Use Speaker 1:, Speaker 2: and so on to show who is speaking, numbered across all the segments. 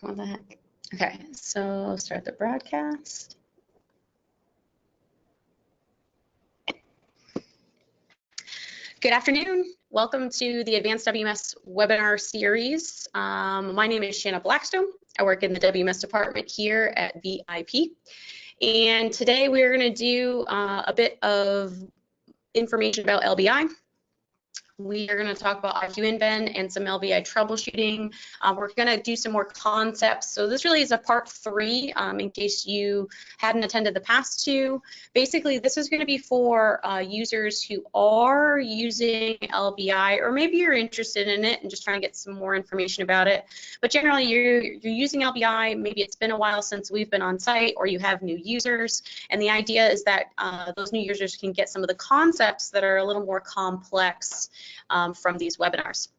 Speaker 1: What the heck? Okay, so start the broadcast. Good afternoon. Welcome to the Advanced WMS webinar series. My name is Shanna Blackstone. I work in the WMS department here at VIP. And today we're going to do a bit of information about LBI. We are going to talk about IQINVEN and some LBI troubleshooting. We're going to do some more concepts. So this really is a part 3 in case you hadn't attended the past 2. Basically, this is going to be for users who are using LBI, or maybe you're interested in it and just trying to get some more information about it. But generally, you're using LBI. Maybe it's been a while since we've been on site, or you have new users. And the idea is that those new users can get some of the concepts that are a little more complex from these webinars.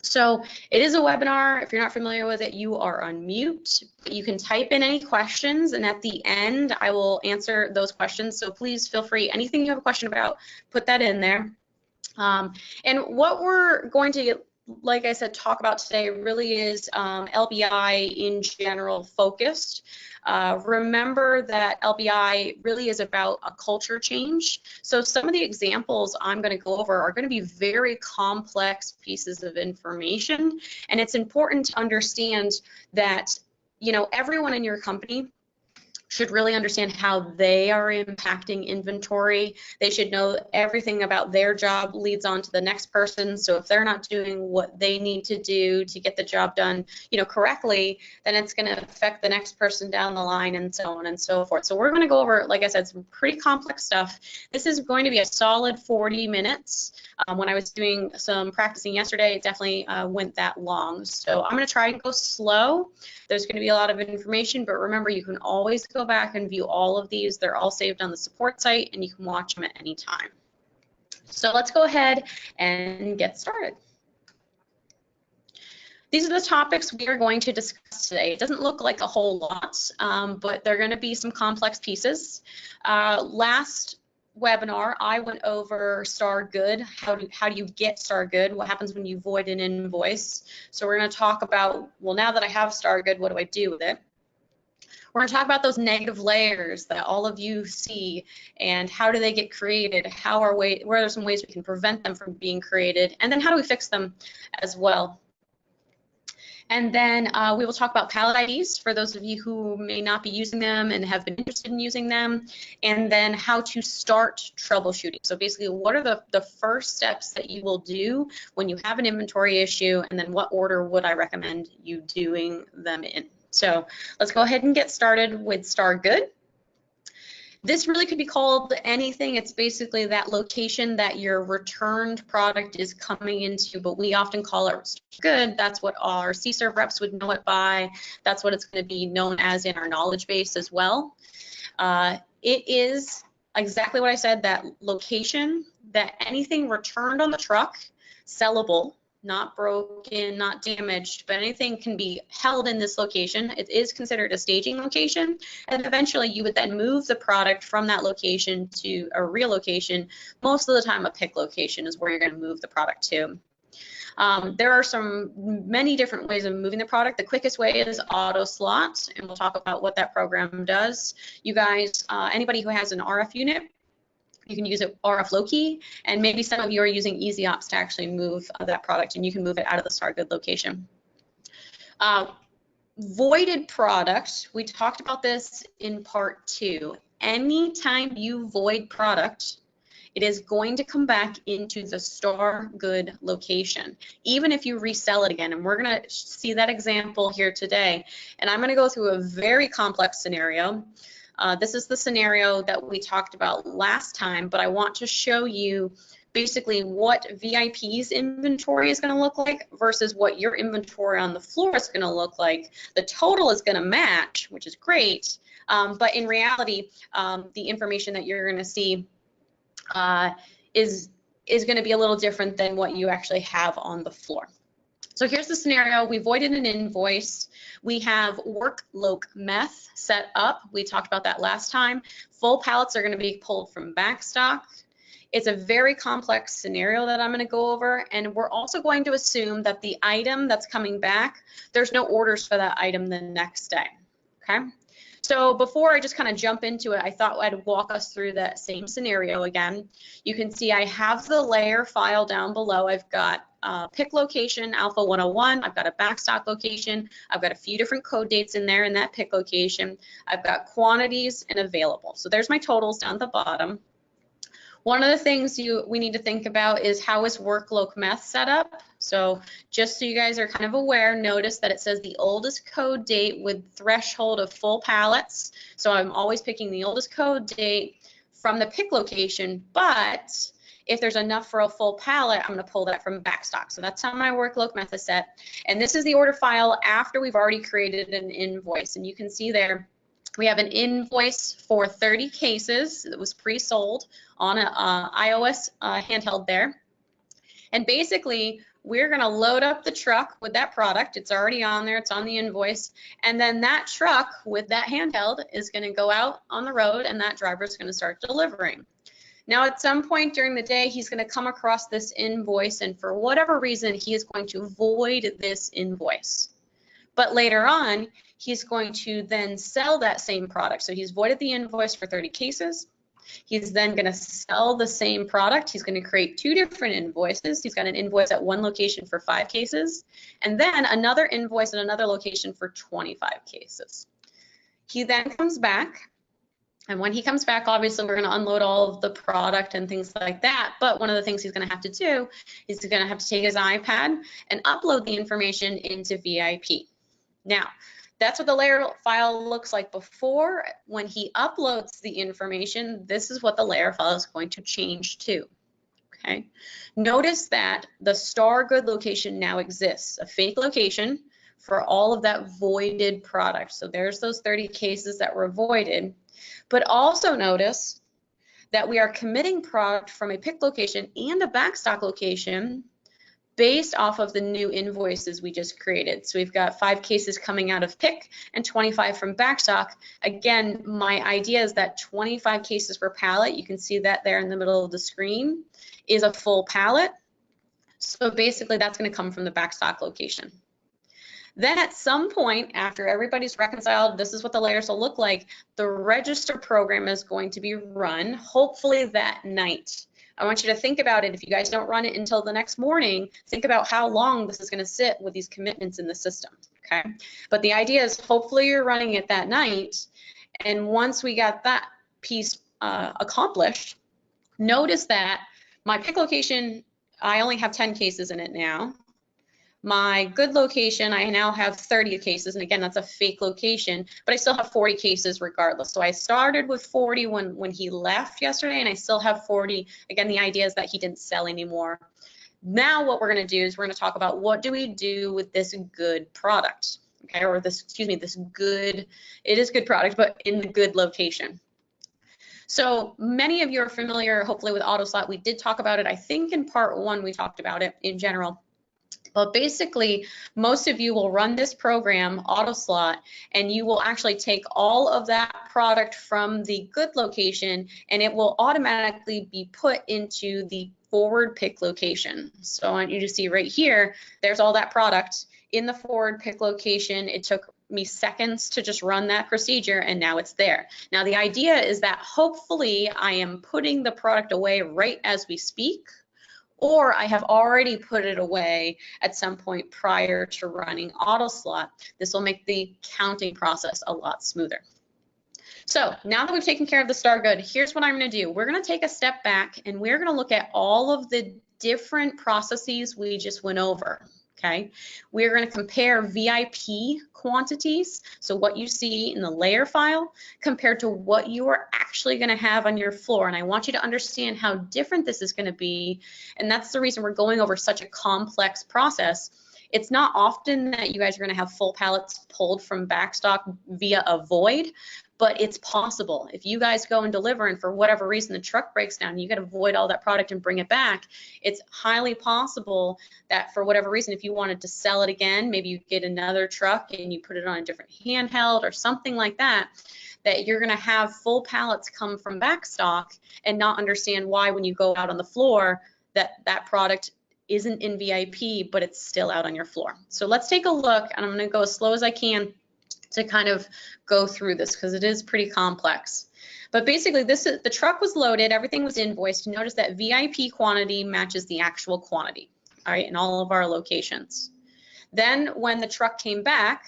Speaker 1: So it is a webinar. If you're not familiar with it, you are on mute. You can type in any questions, and at the end, I will answer those questions. So please feel free, anything you have a question about, put that in there. And what we're going to, like I said, talk about today really is LBI in general focused. Remember that LBI really is about a culture change. So some of the examples I'm going to go over are going to be very complex pieces of information, and it's important to understand that, you know, everyone in your company should really understand how they are impacting inventory. They should know everything about their job leads on to the next person. So if they're not doing what they need to do to get the job done, you know, correctly, then it's going to affect the next person down the line, and so on and so forth. So we're going to go over, like I said, some pretty complex stuff. This is going to be a solid 40 minutes. When I was doing some practicing yesterday, it definitely went that long. So I'm going to try and go slow. There's going to be a lot of information, but remember, you can always go back and view all of these. They're all saved on the support site, and you can watch them at any time. So let's go ahead and get started. These are the topics we are going to discuss today. It doesn't look like a whole lot, but they're going to be some complex pieces. Last webinar, I went over star good. How do you get star good? What happens when you void an invoice? So we're going to talk about, well, now that I have star good, what do I do with it? We're going to talk about those negative layers that all of you see, and how do they get created? Where are some ways we can prevent them from being created? And then how do we fix them as well? And then we will talk about pallet IDs for those of you who may not be using them and have been interested in using them, and then how to start troubleshooting. So basically, what are the first steps that you will do when you have an inventory issue, and then what order would I recommend you doing them in? So let's go ahead and get started with star good. This really could be called anything. It's basically that location that your returned product is coming into, but we often call it good. That's what our C-Serve reps would know it by. That's what it's going to be known as in our knowledge base as well. It is exactly what I said, that location, that anything returned on the truck, sellable, not broken, not damaged, but anything can be held in this location. It is considered a staging location, and eventually you would then move the product from that location to a real location. Most of the time, a pick location is where you're going to move the product to. There are many different ways of moving the product. The quickest way is auto slot, and we'll talk about what that program does. You guys, anybody who has an RF unit, you can use an RF low key, and maybe some of you are using Easy Ops to actually move that product, and you can move it out of the star good location. Voided product, we talked about this in part 2. Anytime you void product, it is going to come back into the star good location, even if you resell it again. And we're going to see that example here today. And I'm going to go through a very complex scenario. This is the scenario that we talked about last time, but I want to show you basically what VIP's inventory is going to look like versus what your inventory on the floor is going to look like. The total is going to match, which is great, but in reality, the information that you're going to see is going to be a little different than what you actually have on the floor. So here's the scenario. We voided an invoice. We have work loc meth set up. We talked about that last time. Full pallets are going to be pulled from backstock. It's a very complex scenario that I'm going to go over, and we're also going to assume that the item that's coming back, there's no orders for that item the next day, okay? So before I just kind of jump into it, I thought I'd walk us through that same scenario again. You can see I have the layer file down below. I've got pick location, alpha 101. I've got a backstock location. I've got a few different code dates in there in that pick location. I've got quantities and available. So there's my totals down at the bottom. One of the things we need to think about is how is workload meth set up. So just so you guys are kind of aware, notice that it says the oldest code date with threshold of full pallets. So I'm always picking the oldest code date from the pick location, but if there's enough for a full pallet, I'm going to pull that from backstock. So that's how my workload method is set. And this is the order file after we've already created an invoice. And you can see there, we have an invoice for 30 cases that was pre-sold on an iOS handheld there. And basically, we're going to load up the truck with that product. It's already on there. It's on the invoice. And then that truck with that handheld is going to go out on the road, and that driver is going to start delivering. Now, at some point during the day, he's going to come across this invoice, and for whatever reason, he is going to void this invoice. But later on, he's going to then sell that same product. So he's voided the invoice for 30 cases. He's then going to sell the same product. He's going to create two different invoices. He's got an invoice at one location for 5 cases, and then another invoice at another location for 25 cases. He then comes back, and when he comes back, obviously we're going to unload all of the product and things like that, but one of the things he's going to have to do is he's going to have to take his iPad and upload the information into VIP. Now, that's what the layer file looks like before. When he uploads the information, this is what the layer file is going to change to. Okay. Notice that the star good location now exists, a fake location for all of that voided product. So there's those 30 cases that were voided. But also notice that we are committing product from a pick location and a backstock location based off of the new invoices we just created. So we've got 5 cases coming out of pick and 25 from backstock. Again, my idea is that 25 cases per pallet, you can see that there in the middle of the screen, is a full pallet. So basically that's going to come from the backstock location. Then at some point, after everybody's reconciled, this is what the layers will look like, the register program is going to be run, hopefully that night. I want you to think about it. If you guys don't run it until the next morning, think about how long this is going to sit with these commitments in the system, okay? But the idea is hopefully you're running it that night, and once we got that piece accomplished, notice that my pick location, I only have 10 cases in it now. My good location, I now have 30 cases, and again, that's a fake location, but I still have 40 cases regardless. So I started with 40 when he left yesterday, and I still have 40. Again, the idea is that he didn't sell anymore. Now what we're going to do is we're going to talk about what do we do with this good product, okay, or this, excuse me, this good, it is good product, but in the good location. So many of you are familiar, hopefully, with AutoSlot. We did talk about it. I think in part 1 we talked about it in general. But basically, most of you will run this program, AutoSlot, and you will actually take all of that product from the good location, and it will automatically be put into the forward pick location. So I want you to see right here, there's all that product in the forward pick location. It took me seconds to just run that procedure, and now it's there. Now, the idea is that hopefully I am putting the product away right as we speak, or I have already put it away at some point prior to running AutoSlot. This will make the counting process a lot smoother. So now that we've taken care of the star good, here's what I'm going to do. We're going to take a step back, and we're going to look at all of the different processes we just went over. Okay, we're going to compare VIP quantities, so what you see in the layer file, compared to what you are actually going to have on your floor. And I want you to understand how different this is going to be, and that's the reason we're going over such a complex process. It's not often that you guys are going to have full pallets pulled from backstock via a void, but it's possible. If you guys go and deliver and for whatever reason the truck breaks down, you got to void all that product and bring it back, it's highly possible that for whatever reason, if you wanted to sell it again, maybe you get another truck and you put it on a different handheld or something like that, that you're going to have full pallets come from backstock and not understand why when you go out on the floor that product isn't in VIP, but it's still out on your floor. So let's take a look, and I'm going to go as slow as I can to kind of go through this because it is pretty complex. But basically, the truck was loaded, everything was invoiced. Notice that VIP quantity matches the actual quantity, all right, in all of our locations. Then when the truck came back,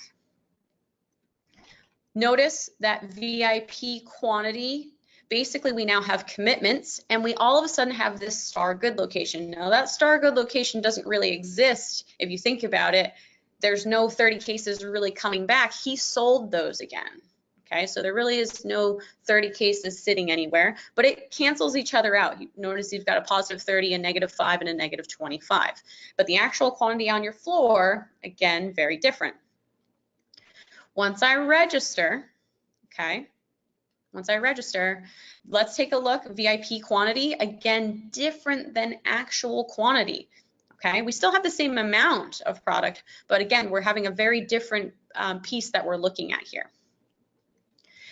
Speaker 1: notice that VIP quantity, basically we now have commitments, and we all of a sudden have this star good location. Now that star good location doesn't really exist if you think about it. There's no 30 cases really coming back. He sold those again. Okay, so there really is no 30 cases sitting anywhere, but it cancels each other out. You notice you've got a positive 30, a negative 5, and a negative 25. But the actual quantity on your floor, again, very different. Once I register, okay, once I register, let's take a look. VIP quantity, again, different than actual quantity. Okay, we still have the same amount of product, but again, we're having a very different piece that we're looking at here.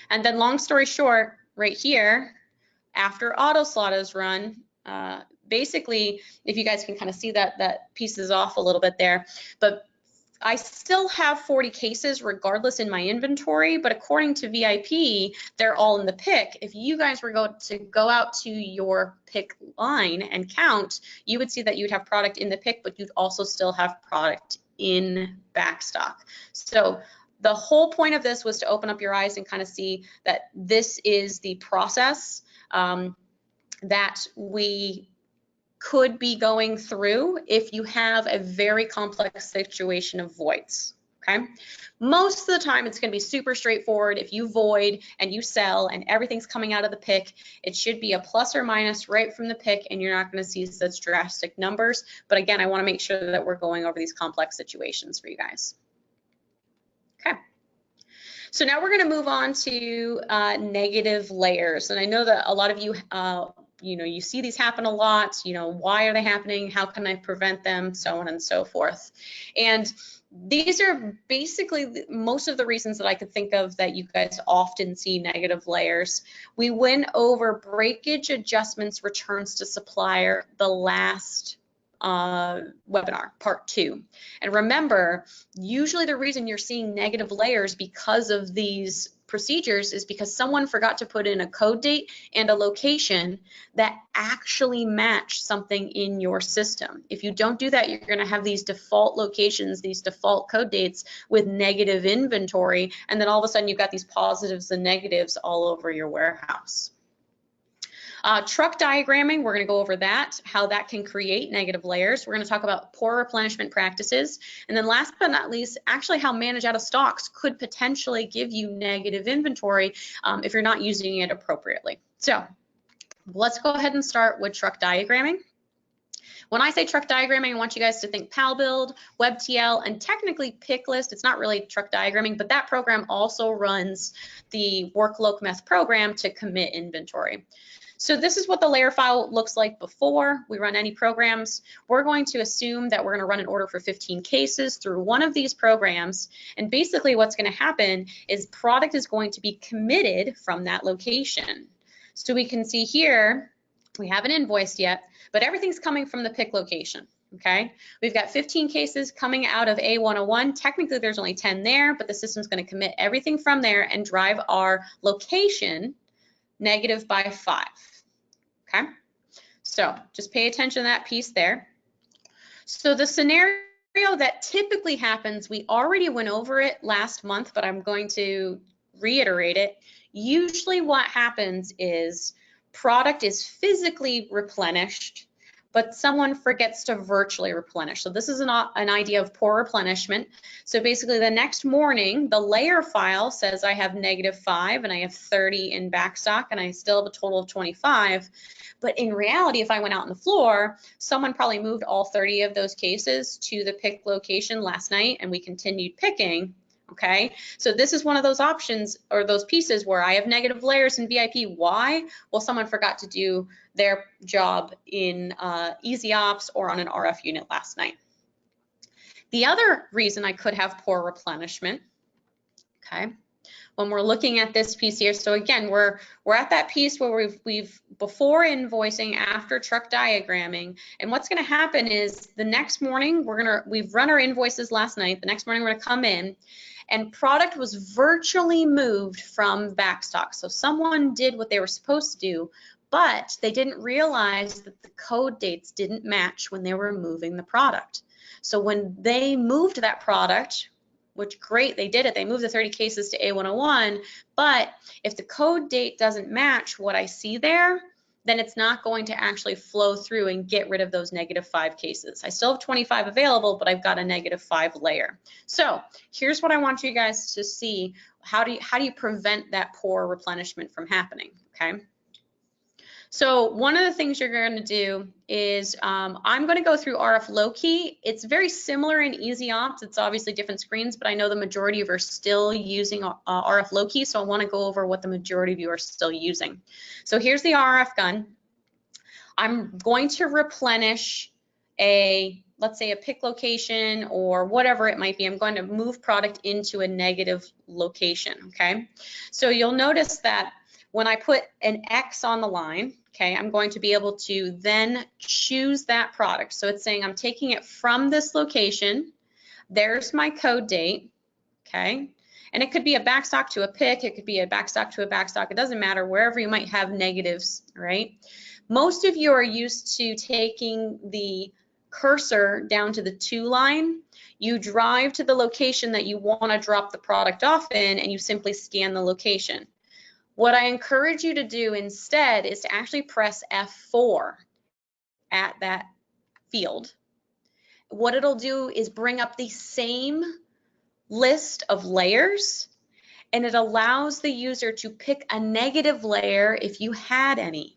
Speaker 1: And then long story short, right here, after auto slot is run, basically, if you guys can kind of see that piece is off a little bit there, but I still have 40 cases regardless in my inventory, but according to VIP, they're all in the pick. If you guys were going to go out to your pick line and count, you would see that you'd have product in the pick, but you'd also still have product in backstock. So the whole point of this was to open up your eyes and kind of see that this is the process that we could be going through if you have a very complex situation of voids, okay? Most of the time, it's gonna be super straightforward. If you void and you sell and everything's coming out of the pick, it should be a plus or minus right from the pick, and you're not gonna see such drastic numbers. But again, I wanna make sure that we're going over these complex situations for you guys. Okay. So now we're gonna move on to negative layers. And I know that a lot of you you see these happen a lot, why are they happening? How can I prevent them? So on and so forth. And these are basically most of the reasons that I could think of that you guys often see negative layers. We went over breakage adjustments, returns to supplier, the last webinar, part 2. And remember, usually the reason you're seeing negative layers because of these procedures is because someone forgot to put in a code date and a location that actually match something in your system. If you don't do that, you're going to have these default locations, these default code dates with negative inventory, and then all of a sudden you've got these positives and negatives all over your warehouse. Truck diagramming, we're going to go over that, how that can create negative layers. We're going to talk about poor replenishment practices. And then last but not least, actually how manage out of stocks could potentially give you negative inventory if you're not using it appropriately. So let's go ahead and start with truck diagramming. When I say truck diagramming, I want you guys to think PalBuild, WebTL, and technically PickList. It's not really truck diagramming, but that program also runs the WorkLocMeth program to commit inventory. So this is what the layer file looks like before we run any programs. We're going to assume that we're going to run an order for 15 cases through one of these programs. And basically what's going to happen is product is going to be committed from that location. So we can see here, we haven't invoiced yet, but everything's coming from the pick location. Okay, we've got 15 cases coming out of A101. Technically, there's only 10 there, but the system's going to commit everything from there and drive our location negative by 5. Okay, so just pay attention to that piece there. So the scenario that typically happens, we already went over it last month, but I'm going to reiterate it. Usually what happens is product is physically replenished, but someone forgets to virtually replenish. So this is an idea of poor replenishment. So basically the next morning, the layer file says I have -5 and I have 30 in backstock and I still have a total of 25. But in reality, if I went out on the floor, someone probably moved all 30 of those cases to the pick location last night and we continued picking. Okay, so this is one of those options or those pieces where I have negative layers in VIP. Why? Well, someone forgot to do their job in Easy Ops or on an RF unit last night. The other reason I could have poor replenishment, okay, when we're looking at this piece here, so again, we're at that piece where we've before invoicing, after truck diagramming, and what's going to happen is the next morning we've run our invoices last night. The next morning we're going to come in, and product was virtually moved from backstock. So someone did what they were supposed to do, but they didn't realize that the code dates didn't match when they were moving the product. So when they moved that product, which great, they did it, they moved the 30 cases to A101, but if the code date doesn't match what I see there, then it's not going to actually flow through and get rid of those -5 cases. I still have 25 available, but I've got a -5 layer. So here's what I want you guys to see. How do you prevent that poor replenishment from happening, okay? So one of the things you're going to do is I'm going to go through RF low key. It's very similar in Easy Ops. It's obviously different screens, but I know the majority of you are still using RF low key, so I want to go over what the majority of you are still using. So here's the RF gun. I'm going to replenish let's say a pick location or whatever it might be. I'm going to move product into a negative location, okay? So you'll notice that when I put an X on the line, okay, I'm going to be able to then choose that product. So it's saying I'm taking it from this location. There's my code date, okay? And it could be a backstock to a pick. It could be a backstock to a backstock. It doesn't matter, wherever you might have negatives, right? Most of you are used to taking the cursor down to the 2 line. You drive to the location that you want to drop the product off in, and you simply scan the location. What I encourage you to do instead is to actually press F4 at that field. What it'll do is bring up the same list of layers, and it allows the user to pick a negative layer if you had any.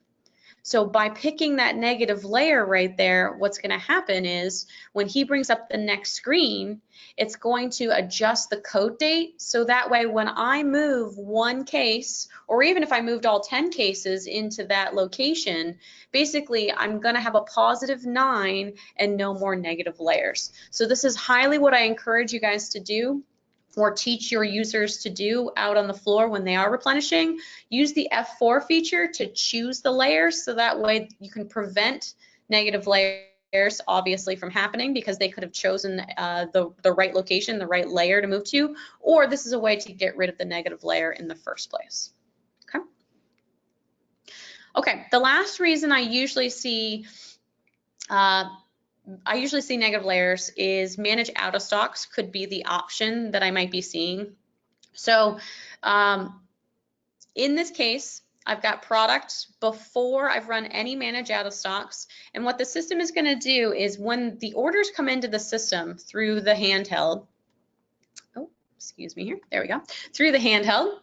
Speaker 1: So by picking that negative layer right there, what's going to happen is when he brings up the next screen, it's going to adjust the code date. So that way when I move one case, or even if I moved all 10 cases into that location, basically I'm going to have a +9 and no more negative layers. So this is highly what I encourage you guys to do, or teach your users to do out on the floor when they are replenishing. Use the F4 feature to choose the layers, so that way you can prevent negative layers obviously from happening because they could have chosen the right location, the right layer to move to, or this is a way to get rid of the negative layer in the first place. Okay, the last reason I usually see negative layers is manage out of stocks could be the option that I might be seeing. So in this case, I've got product before I've run any manage out of stocks. And what the system is going to do is when the orders come into the system through the handheld, oh, excuse me here, there we go, through the handheld,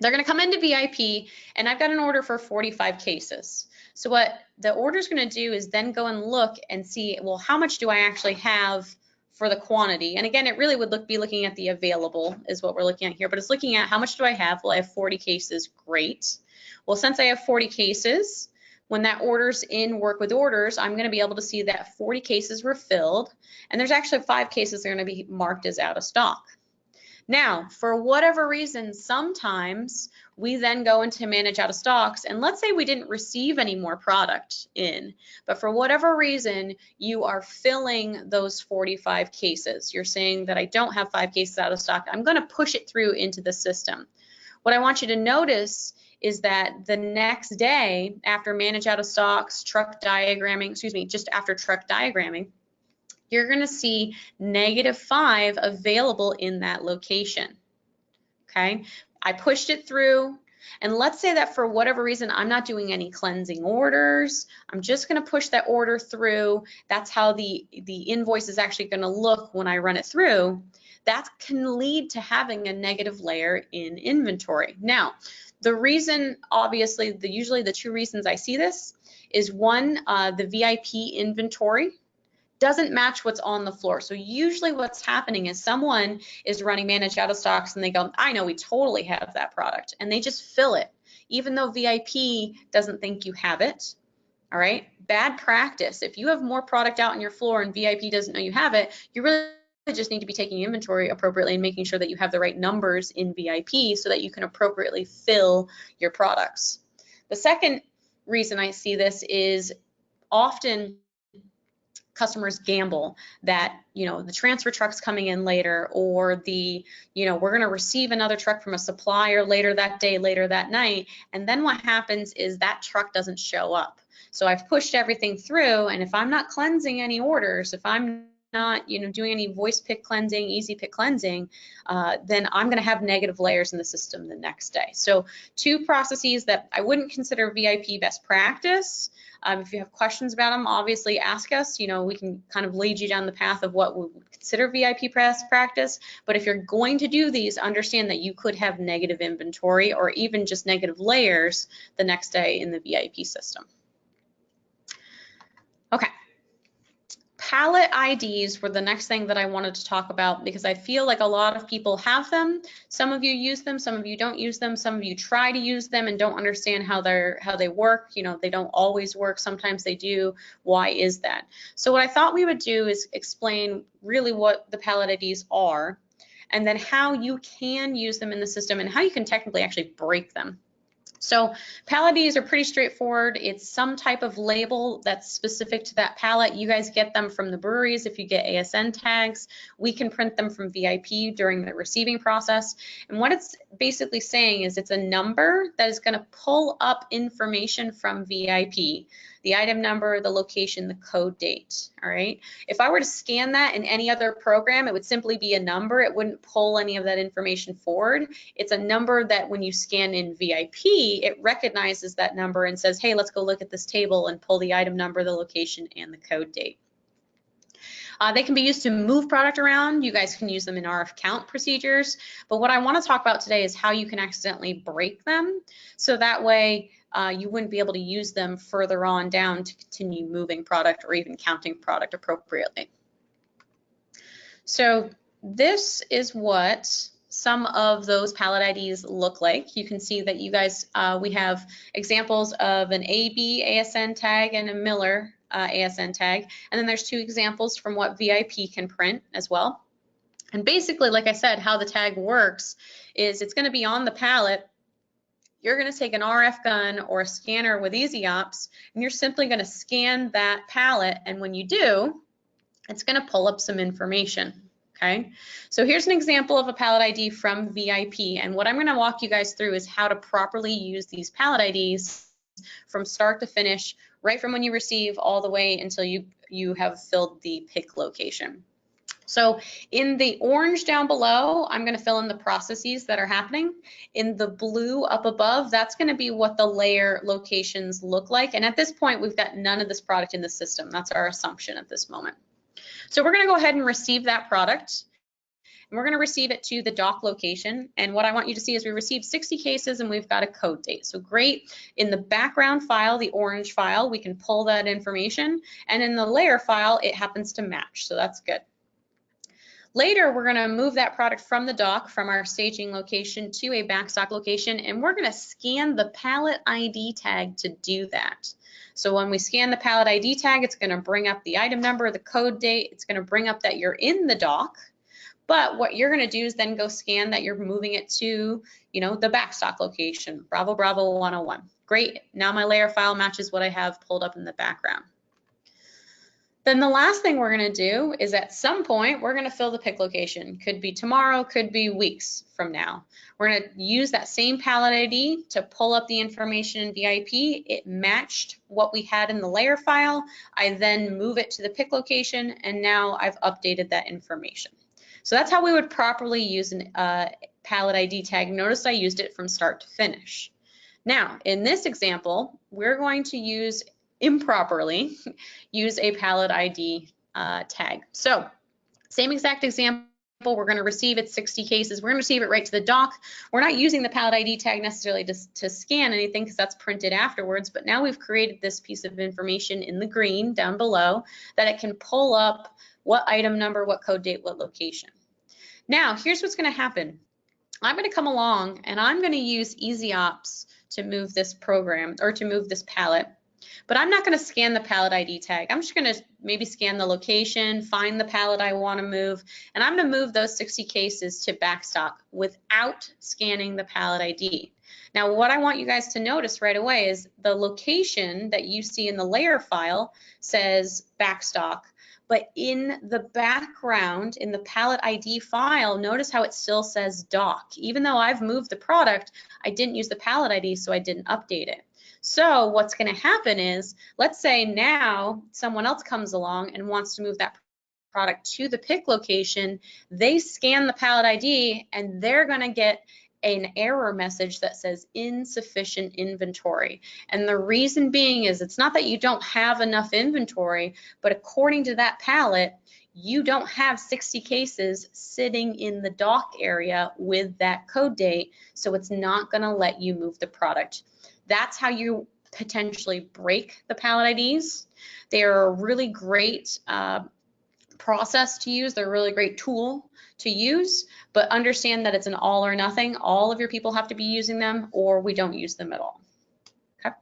Speaker 1: they're going to come into VIP, and I've got an order for 45 cases. So what the order is going to do is then go and look and see, well, how much do I actually have for the quantity? And again, it really would be looking at the available is what we're looking at here, but it's looking at how much do I have? Well, I have 40 cases. Great. Well, since I have 40 cases, when that order's in work with orders, I'm going to be able to see that 40 cases were filled, and there's actually 5 cases that are going to be marked as out of stock. Now, for whatever reason, sometimes we then go into manage out of stocks, and let's say we didn't receive any more product in, but for whatever reason, you are filling those 45 cases. You're saying that I don't have 5 cases out of stock. I'm going to push it through into the system. What I want you to notice is that the next day after manage out of stocks, truck diagramming, excuse me, just after truck diagramming, you're going to see -5 available in that location. Okay, I pushed it through, and let's say that for whatever reason I'm not doing any cleansing orders. I'm just going to push that order through. That's how the invoice is actually going to look when I run it through. That can lead to having a negative layer in inventory. Now, the reason, obviously, usually the 2 reasons I see this is one, the VIP inventory doesn't match what's on the floor. So usually what's happening is someone is running managed out of stocks and they go, I know we totally have that product, and they just fill it, even though VIP doesn't think you have it. All right, bad practice. If you have more product out on your floor and VIP doesn't know you have it, you really just need to be taking inventory appropriately and making sure that you have the right numbers in VIP so that you can appropriately fill your products. The second reason I see this is often customers gamble that, the transfer truck's coming in later, or we're going to receive another truck from a supplier later that day, later that night, and then what happens is that truck doesn't show up. So I've pushed everything through, and if I'm not cleansing any orders, if I'm not, doing any voice pick cleansing, easy pick cleansing, then I'm going to have negative layers in the system the next day. So 2 processes that I wouldn't consider VIP best practice. If you have questions about them, obviously ask us. We can kind of lead you down the path of what we would consider VIP best practice. But if you're going to do these, understand that you could have negative inventory or even just negative layers the next day in the VIP system. Okay. Pallet IDs were the next thing that I wanted to talk about because I feel like a lot of people have them. Some of you use them, some of you don't use them, some of you try to use them and don't understand how they work. They don't always work, sometimes they do. Why is that? So what I thought we would do is explain really what the pallet IDs are, and then how you can use them in the system and how you can technically actually break them. So pallet IDs are pretty straightforward. It's some type of label that's specific to that pallet. You guys get them from the breweries if you get ASN tags. We can print them from VIP during the receiving process. And what it's basically saying is it's a number that is going to pull up information from VIP. The item number, the location, the code date, all right? If I were to scan that in any other program, it would simply be a number. It wouldn't pull any of that information forward. It's a number that when you scan in VIP, it recognizes that number and says, hey, let's go look at this table and pull the item number, the location, and the code date. They can be used to move product around. You guys can use them in RF count procedures. But what I want to talk about today is how you can accidentally break them. So that way you wouldn't be able to use them further on down to continue moving product or even counting product appropriately. So this is what some of those pallet IDs look like. You can see that you guys, we have examples of an AB ASN tag and a Miller ASN tag. And then there's 2 examples from what VIP can print as well. And basically, like I said, how the tag works is it's going to be on the pallet. You're going to take an RF gun or a scanner with EasyOps, and you're simply going to scan that pallet. And when you do, it's going to pull up some information. Okay, so here's an example of a pallet ID from VIP, and what I'm going to walk you guys through is how to properly use these pallet IDs from start to finish, right from when you receive all the way until you have filled the pick location. So in the orange down below, I'm going to fill in the processes that are happening. In the blue up above, that's going to be what the layer locations look like. And at this point, we've got none of this product in the system. That's our assumption at this moment. So we're going to go ahead and receive that product. And we're going to receive it to the dock location. And what I want you to see is we received 60 cases and we've got a code date. So great. In the background file, the orange file, we can pull that information. And in the layer file, it happens to match. So that's good. Later, we're going to move that product from the dock, from our staging location to a backstock location, and we're going to scan the pallet ID tag to do that. So when we scan the pallet ID tag, it's going to bring up the item number, the code date. It's going to bring up that you're in the dock. But what you're going to do is then go scan that you're moving it to, the backstock location, Bravo Bravo 101. Great. Now my layer file matches what I have pulled up in the background. Then the last thing we're going to do is at some point, we're going to fill the pick location. Could be tomorrow, could be weeks from now. We're going to use that same pallet ID to pull up the information in VIP. It matched what we had in the layer file. I then move it to the pick location, and now I've updated that information. So that's how we would properly use a pallet ID tag. Notice I used it from start to finish. Now, in this example, we're going to improperly use a pallet ID tag. So same exact example we're going to receive it 60 cases. We're going to receive it right to the dock. We're not using the pallet ID tag necessarily to scan anything because that's printed afterwards, but now we've created this piece of information in the green down below that it can pull up what item number, what code date, what location. Now, here's what's going to happen. I'm going to come along and I'm going to use EasyOps to move this program or to move this pallet. But I'm not going to scan the pallet ID tag. I'm just going to maybe scan the location, find the pallet I want to move, and I'm going to move those 60 cases to backstock without scanning the pallet ID. Now, what I want you guys to notice right away is the location that you see in the layer file says backstock, but in the background, in the pallet ID file, notice how it still says dock. Even though I've moved the product, I didn't use the pallet ID, so I didn't update it. So what's going to happen is, let's say now someone else comes along and wants to move that product to the pick location. They scan the pallet ID and they're going to get an error message that says insufficient inventory. And the reason being is it's not that you don't have enough inventory, but according to that pallet, you don't have 60 cases sitting in the dock area with that code date, so it's not going to let you move the product. That's how you potentially break the pallet IDs. They are a really great process to use. They're a really great tool to use, but understand that it's an all or nothing. All of your people have to be using them or we don't use them at all. Okay.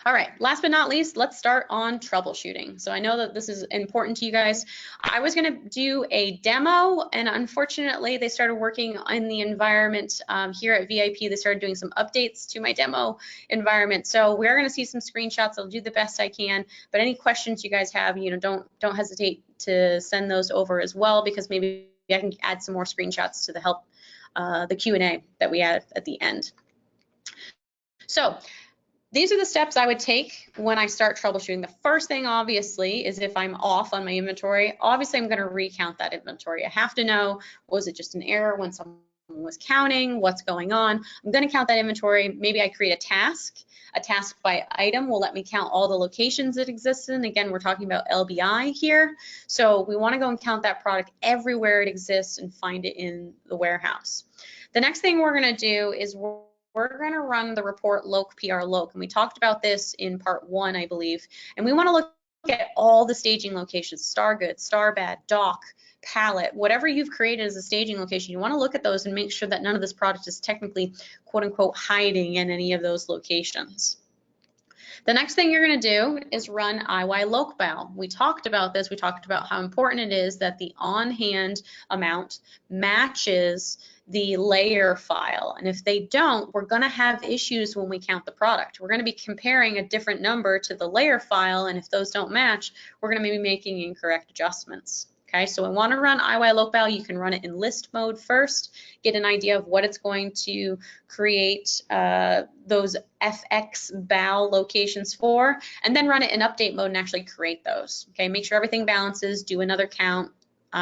Speaker 1: All right, last but not least, let's start on troubleshooting. So I know that this is important to you guys. I was going to do a demo, and unfortunately, they started working in the environment here at VIP. They started doing some updates to my demo environment. So we're going to see some screenshots. I'll do the best I can, but any questions you guys have, don't hesitate to send those over as well, because maybe I can add some more screenshots to the help, the Q&A that we add at the end. So these are the steps I would take when I start troubleshooting. The first thing, obviously, is if I'm off on my inventory, obviously I'm going to recount that inventory. I have to know, was it just an error when someone was counting? What's going on? I'm going to count that inventory. Maybe I create a task. A task by item will let me count all the locations it exists in. Again, we're talking about LBI here. So we want to go and count that product everywhere it exists and find it in the warehouse. The next thing we're going to do is we're going to run the report loc PR loc, and we talked about this in part 1, I believe. And we want to look at all the staging locations: star good, star bad, dock, pallet, whatever you've created as a staging location. You want to look at those and make sure that none of this product is technically, quote unquote, hiding in any of those locations. The next thing you're going to do is run IYLocBal. We talked about this. We talked about how important it is that the on-hand amount matches the layer file. And if they don't, we're going to have issues when we count the product. We're going to be comparing a different number to the layer file, and if those don't match, we're going to be making incorrect adjustments. Okay, so we want to run IYLocBal. You can run it in list mode first, get an idea of what it's going to create those FXBal locations for, and then run it in update mode and actually create those. Okay, make sure everything balances, do another count,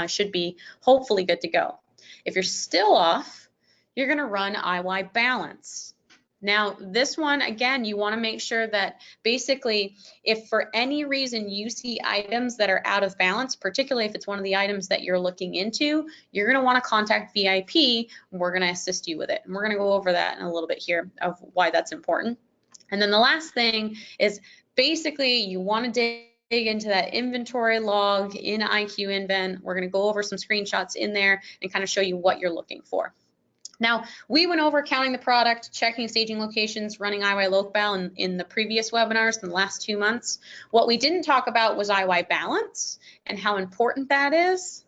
Speaker 1: should be hopefully good to go. If you're still off, you're going to run IYBalance. Now, this one, again, you want to make sure that basically if for any reason you see items that are out of balance, particularly if it's one of the items that you're looking into, you're going to want to contact VIP, and we're going to assist you with it. And we're going to go over that in a little bit here of why that's important. And then the last thing is basically you want to dig into that inventory log in IQINVEN. We're going to go over some screenshots in there and kind of show you what you're looking for. Now, we went over counting the product, checking staging locations, running IYLocBal in the previous webinars in the last 2 months. What we didn't talk about was IYBalance and how important that is.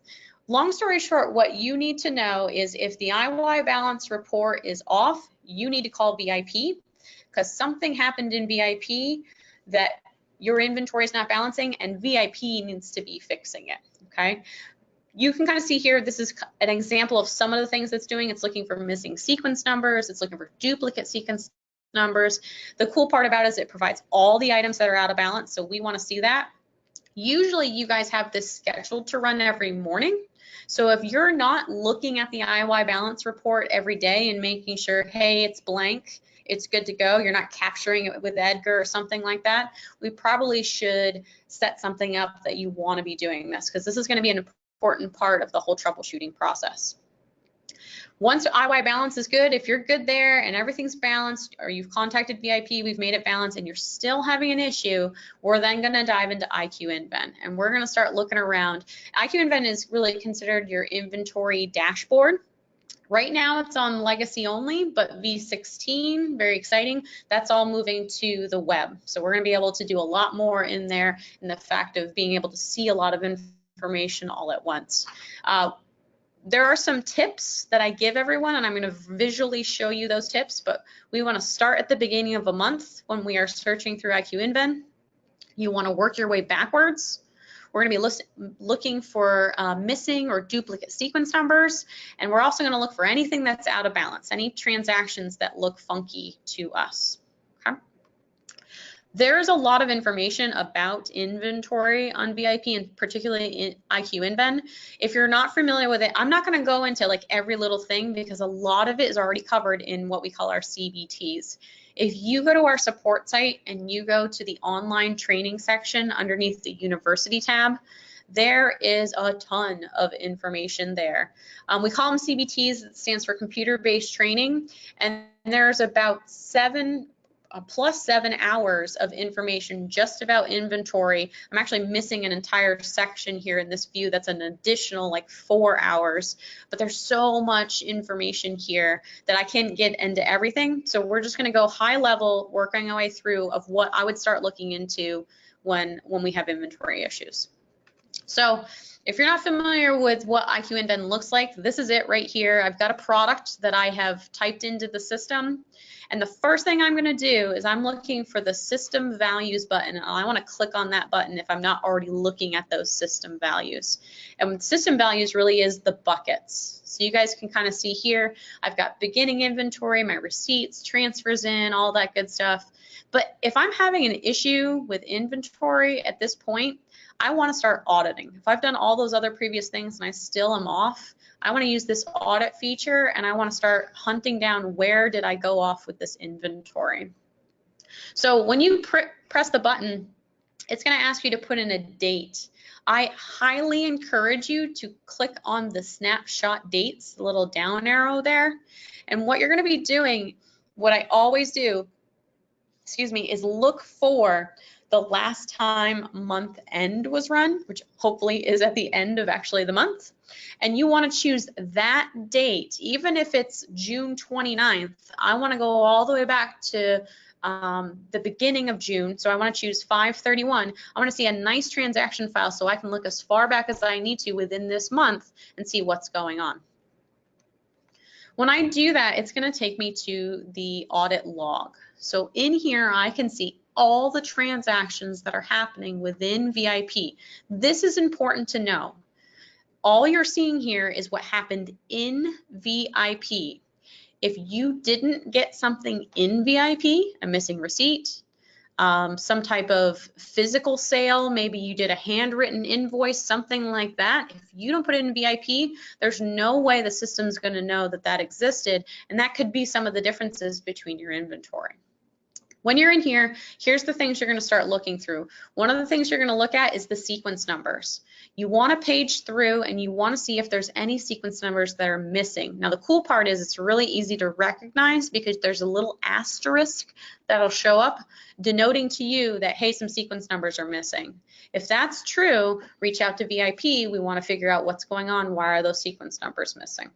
Speaker 1: Long story short, what you need to know is if the IYBalance report is off, you need to call VIP, because something happened in VIP that your inventory is not balancing and VIP needs to be fixing it, okay? You can kind of see here, this is an example of some of the things it's doing. It's looking for missing sequence numbers. It's looking for duplicate sequence numbers. The cool part about it is it provides all the items that are out of balance, so we want to see that. Usually you guys have this scheduled to run every morning. So if you're not looking at the IYBalance report every day and making sure, hey, it's blank, it's good to go, you're not capturing it with Edgar or something like that, we probably should set something up that you want to be doing this, because this is going to be an important part of the whole troubleshooting process. Once IY balance is good, if you're good there and everything's balanced, or you've contacted VIP, we've made it balanced, and you're still having an issue, we're then going to dive into IQINVEN, and we're going to start looking around. IQINVEN is really considered your inventory dashboard. Right now it's on legacy only, but V16, very exciting, that's all moving to the web. So we're going to be able to do a lot more in there, in the fact of being able to see a lot of information all at once. There are some tips that I give everyone, and I'm going to visually show you those tips, but we want to start at the beginning of a month when we are searching through IQINVEN. You want to work your way backwards. We're going to be looking for missing or duplicate sequence numbers, and we're also going to look for anything that's out of balance, any transactions that look funky to us. Okay? There's a lot of information about inventory on VIP, and particularly in IQINVEN. If you're not familiar with it, I'm not going to go into like every little thing because a lot of it is already covered in what we call our CBTs. If you go to our support site and you go to the online training section underneath the university tab, there is a ton of information there. We call them CBTs, it stands for computer-based training, and there's about plus 7 hours of information just about inventory. I'm actually missing an entire section here in this view that's an additional like 4 hours, but there's so much information here that I can't get into everything. So we're just going to go high level, working our way through of what I would start looking into when we have inventory issues. So if you're not familiar with what IQINVEN looks like, this is it right here. I've got a product that I have typed into the system. And the first thing I'm going to do is I'm looking for the system values button. I want to click on that button if I'm not already looking at those system values. And system values really is the buckets. So you guys can kind of see here, I've got beginning inventory, my receipts, transfers in, all that good stuff. But if I'm having an issue with inventory at this point, I want to start auditing. If I've done all those other previous things and I still am off, I want to use this audit feature and I want to start hunting down where did I go off with this inventory. So when you press the button, it's going to ask you to put in a date. I highly encourage you to click on the snapshot dates, the little down arrow there. And what you're going to be doing, what I always do, is look for the last time month end was run, which hopefully is at the end of actually the month. And you want to choose that date, even if it's June 29th. I want to go all the way back to the beginning of June. So I want to choose 5/31. I want to see a nice transaction file so I can look as far back as I need to within this month and see what's going on. When I do that, it's going to take me to the audit log. So in here, I can see all the transactions that are happening within VIP. This is important to know. All you're seeing here is what happened in VIP. If you didn't get something in VIP, a missing receipt, some type of physical sale, maybe you did a handwritten invoice, something like that. If you don't put it in VIP, there's no way the system's going to know that that existed, and that could be some of the differences between your inventory. When you're in here, here's the things you're going to start looking through. One of the things you're going to look at is the sequence numbers. You want to page through and you want to see if there's any sequence numbers that are missing. Now the cool part is it's really easy to recognize because there's a little asterisk that'll show up denoting to you that, hey, some sequence numbers are missing. If that's true, reach out to VIP. We want to figure out what's going on. Why are those sequence numbers missing?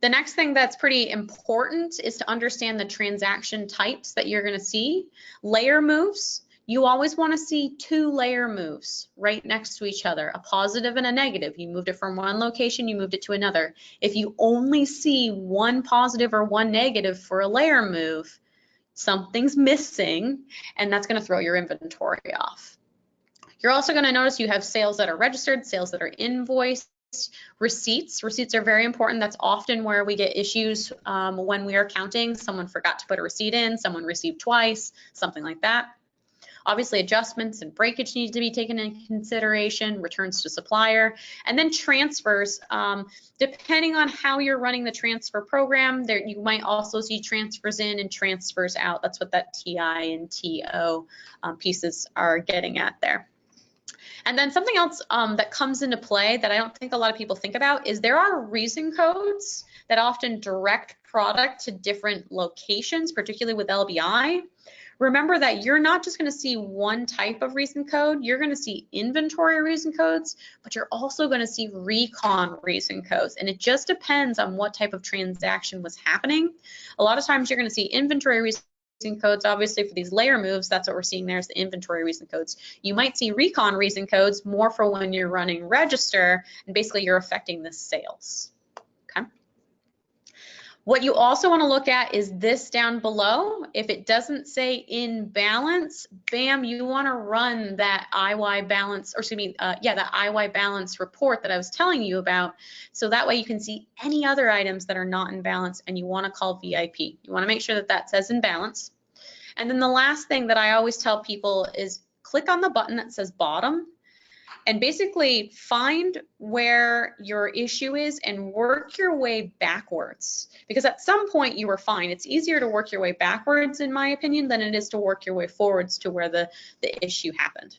Speaker 1: The next thing that's pretty important is to understand the transaction types that you're going to see. Layer moves, you always want to see 2 layer moves right next to each other, a positive and a negative. You moved it from one location, you moved it to another. If you only see 1 positive or 1 negative for a layer move, something's missing, and that's going to throw your inventory off. You're also going to notice you have sales that are registered, sales that are invoiced. Receipts are very important. That's often where we get issues when we are counting. Someone forgot to put a receipt in, someone received twice, something like that. Obviously, adjustments and breakage need to be taken into consideration, returns to supplier, and then transfers. Depending on how you're running the transfer program, you might also see transfers in and transfers out. That's what that TI and TO pieces are getting at there. And then something else that comes into play that I don't think a lot of people think about is there are reason codes that often direct product to different locations, particularly with LBI. Remember that you're not just going to see one type of reason code, you're going to see inventory reason codes, but you're also going to see recon reason codes. And it just depends on what type of transaction was happening. A lot of times you're going to see inventory reason codes, obviously for these layer moves, that's what we're seeing there is the inventory reason codes. You might see recon reason codes more for when you're running register and basically you're affecting the sales. Okay. What you also want to look at is this down below. If it doesn't say in balance, bam, you want to run that IY balance, or excuse me, that IY balance report that I was telling you about. So that way you can see any other items that are not in balance and you want to call VIP. You want to make sure that that says in balance. And then the last thing that I always tell people is click on the button that says bottom and basically find where your issue is and work your way backwards. Because at some point you were fine. It's easier to work your way backwards, in my opinion, than it is to work your way forwards to where the issue happened.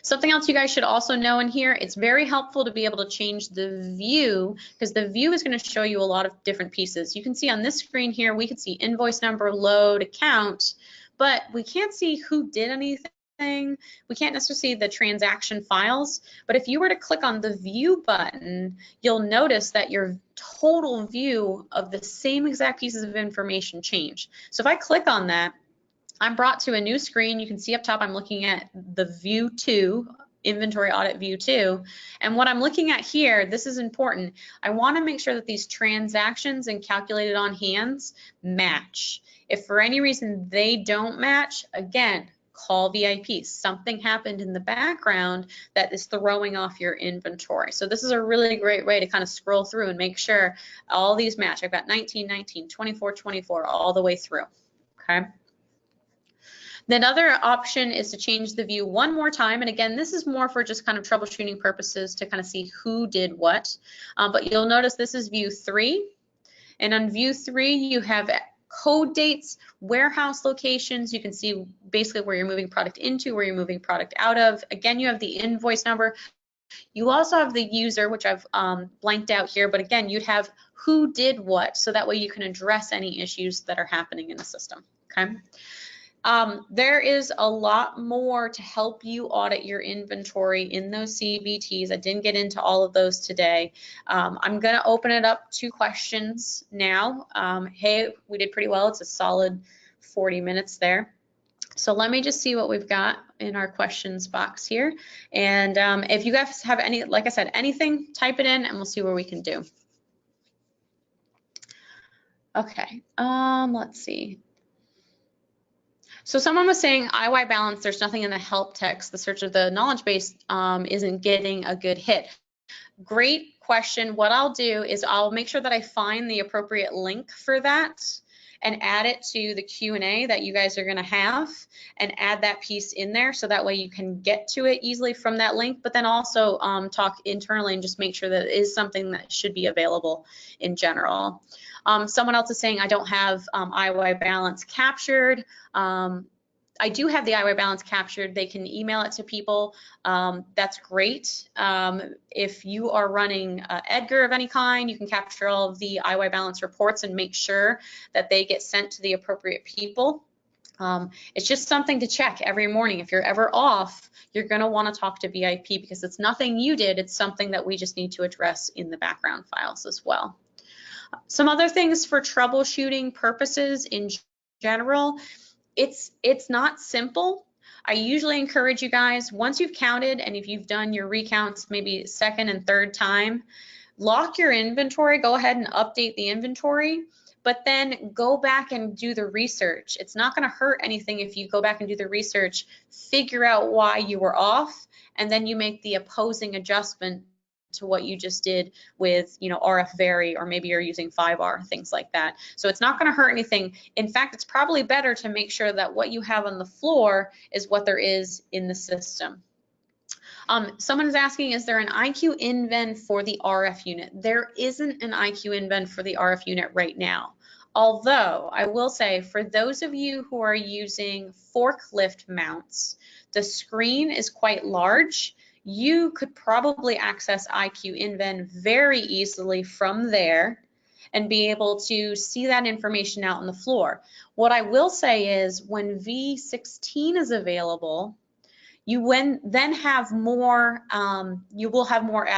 Speaker 1: Something else you guys should also know in here, it's very helpful to be able to change the view because the view is going to show you a lot of different pieces. You can see on this screen here, we could see invoice number, load, account, but we can't see who did anything. We can't necessarily see the transaction files, but if you were to click on the view button, you'll notice that your total view of the same exact pieces of information change. So if I click on that, I'm brought to a new screen. You can see up top, I'm looking at the view 2, inventory audit view 2. And what I'm looking at here, this is important. I want to make sure that these transactions and calculated on hands match. If for any reason they don't match, again, call VIP. Something happened in the background that is throwing off your inventory. So this is a really great way to kind of scroll through and make sure all these match. I've got 19, 19, 24, 24, all the way through, okay? The other option is to change the view one more time. And again, this is more for just kind of troubleshooting purposes to kind of see who did what. But you'll notice this is view 3. And on view 3, you have code dates, warehouse locations. You can see basically where you're moving product into, where you're moving product out of. Again, you have the invoice number. You also have the user, which I've blanked out here, but again, you'd have who did what, so that way you can address any issues that are happening in the system, okay? There is a lot more to help you audit your inventory in those CBTs. I didn't get into all of those today. I'm going to open it up to questions now. Hey, we did pretty well. It's a solid 40 minutes there. So let me just see what we've got in our questions box here. And if you guys have any, like I said, anything, type it in and we'll see what we can do. Okay, let's see. So someone was saying IY balance, there's nothing in the help text. The search of the knowledge base isn't getting a good hit. Great question. What I'll do is I'll make sure that I find the appropriate link for that and add it to the Q&A that you guys are going to have and add that piece in there so that way you can get to it easily from that link, but then also talk internally and just make sure that it is something that should be available in general. Someone else is saying I don't have IY balance captured. I do have the IY balance captured. They can email it to people. That's great. If you are running Edgar of any kind, you can capture all of the IY balance reports and make sure that they get sent to the appropriate people. It's just something to check every morning. If you're ever off, you're going to want to talk to VIP because it's nothing you did. It's something that we just need to address in the background files as well. Some other things for troubleshooting purposes in general, it's not simple. I usually encourage you guys, once you've counted and if you've done your recounts maybe second and third time, lock your inventory, go ahead and update the inventory, but then go back and do the research. It's not going to hurt anything if you go back and do the research, figure out why you were off, and then you make the opposing adjustment to what you just did with, you know, RF vary, or maybe you're using 5R, things like that. So it's not going to hurt anything. In fact, it's probably better to make sure that what you have on the floor is what there is in the system. Someone is asking, is there an IQINVEN for the RF unit? There isn't an IQINVEN for the RF unit right now. Although I will say, for those of you who are using forklift mounts, the screen is quite large. You could probably access IQINVEN very easily from there and be able to see that information out on the floor. What I will say is when V16 is available, you then have more, you will have more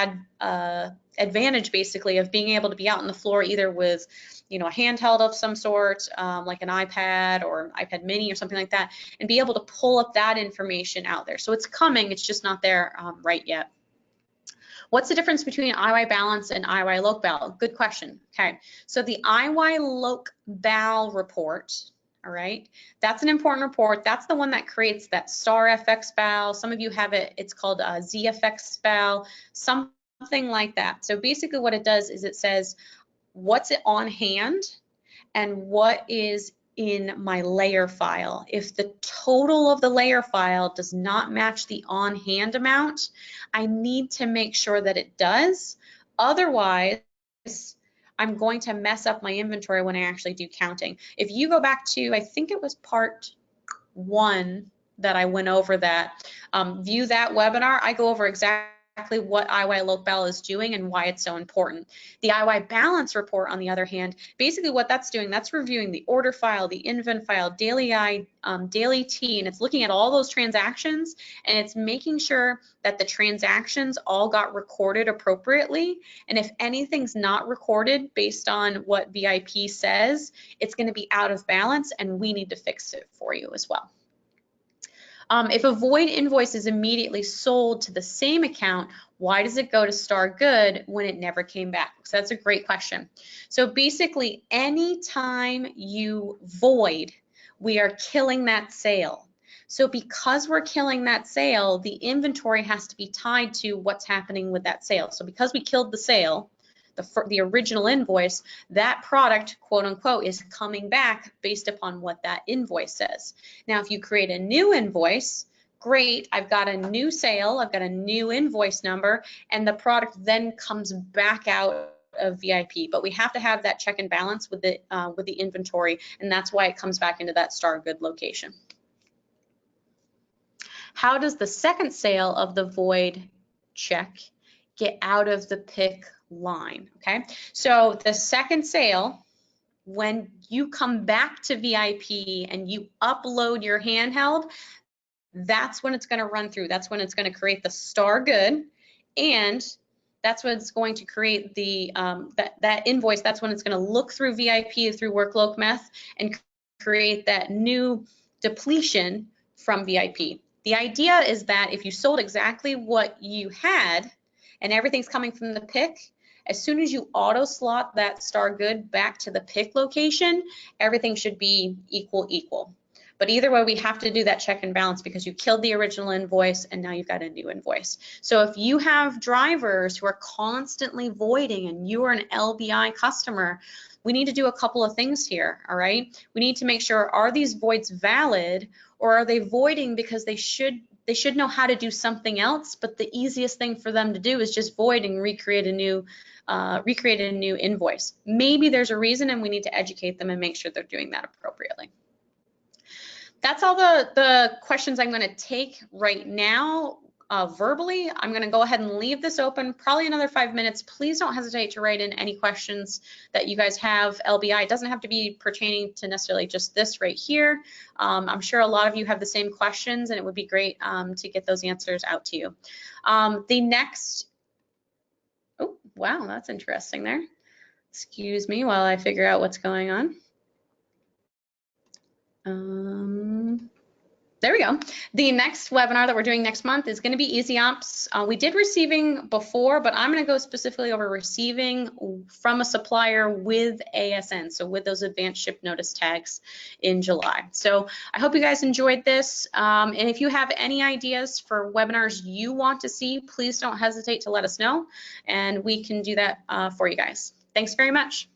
Speaker 1: advantage basically of being able to be out on the floor either with, a handheld of some sort, like an iPad or an iPad mini or something like that, and be able to pull up that information out there. So it's coming, it's just not there right yet. What's the difference between IY balance and IY loc bal? Good question. Okay, so the IY loc bal report, all right, that's an important report. That's the one that creates that star FX bal. Some of you have it, it's called ZFX bal, something like that. So basically what it does is it says what's it on hand and what is in my layer file. If the total of the layer file does not match the on-hand amount, I need to make sure that it does. Otherwise, I'm going to mess up my inventory when I actually do counting. If you go back to, I think it was part 1 that I went over that, view that webinar, I go over exactly what IY loc bal is doing and why it's so important. The IY balance report, on the other hand, basically what that's doing, that's reviewing the order file, the INVEN file, daily I, daily T, and it's looking at all those transactions, and it's making sure that the transactions all got recorded appropriately. And if anything's not recorded based on what VIP says, it's going to be out of balance, and we need to fix it for you as well. If a void invoice is immediately sold to the same account, why does it go to Star Good when it never came back? So that's a great question. So basically, anytime you void, we are killing that sale. So because we're killing that sale, the inventory has to be tied to what's happening with that sale. So because we killed the sale, the original invoice, that product, quote unquote, is coming back based upon what that invoice says. Now, if you create a new invoice, great, I've got a new sale, I've got a new invoice number, and the product then comes back out of VIP. But we have to have that check and balance with the inventory, and that's why it comes back into that Star Good location. How does the second sale of the void check get out of the pick line? Okay, so the second sale, when you come back to VIP and you upload your handheld, that's when it's going to run through. That's when it's going to create the Star Good, and that's when it's going to create the that invoice. That's when it's going to look through VIP through workload meth and create that new depletion from VIP. The idea is that if you sold exactly what you had and everything's coming from the pick, as soon as you auto slot that Star Good back to the pick location, everything should be equal. But either way, we have to do that check and balance because you killed the original invoice and now you've got a new invoice. So if you have drivers who are constantly voiding and you are an LBI customer, we need to do a couple of things here, all right? We need to make sure, are these voids valid, or are they voiding because they should know how to do something else, but the easiest thing for them to do is just void and recreate a new invoice. Maybe there's a reason and we need to educate them and make sure they're doing that appropriately. That's all the questions I'm going to take right now verbally. I'm going to go ahead and leave this open, probably another 5 minutes. Please don't hesitate to write in any questions that you guys have. LBI, it doesn't have to be pertaining to necessarily just this right here. I'm sure a lot of you have the same questions, and it would be great to get those answers out to you. The next, oh, wow, that's interesting there. Excuse me while I figure out what's going on. There we go. The next webinar that we're doing next month is going to be Easy Ops. We did receiving before, but I'm going to go specifically over receiving from a supplier with ASN, so with those advanced ship notice tags in July. So I hope you guys enjoyed this. And if you have any ideas for webinars you want to see, please don't hesitate to let us know, and we can do that for you guys. Thanks very much.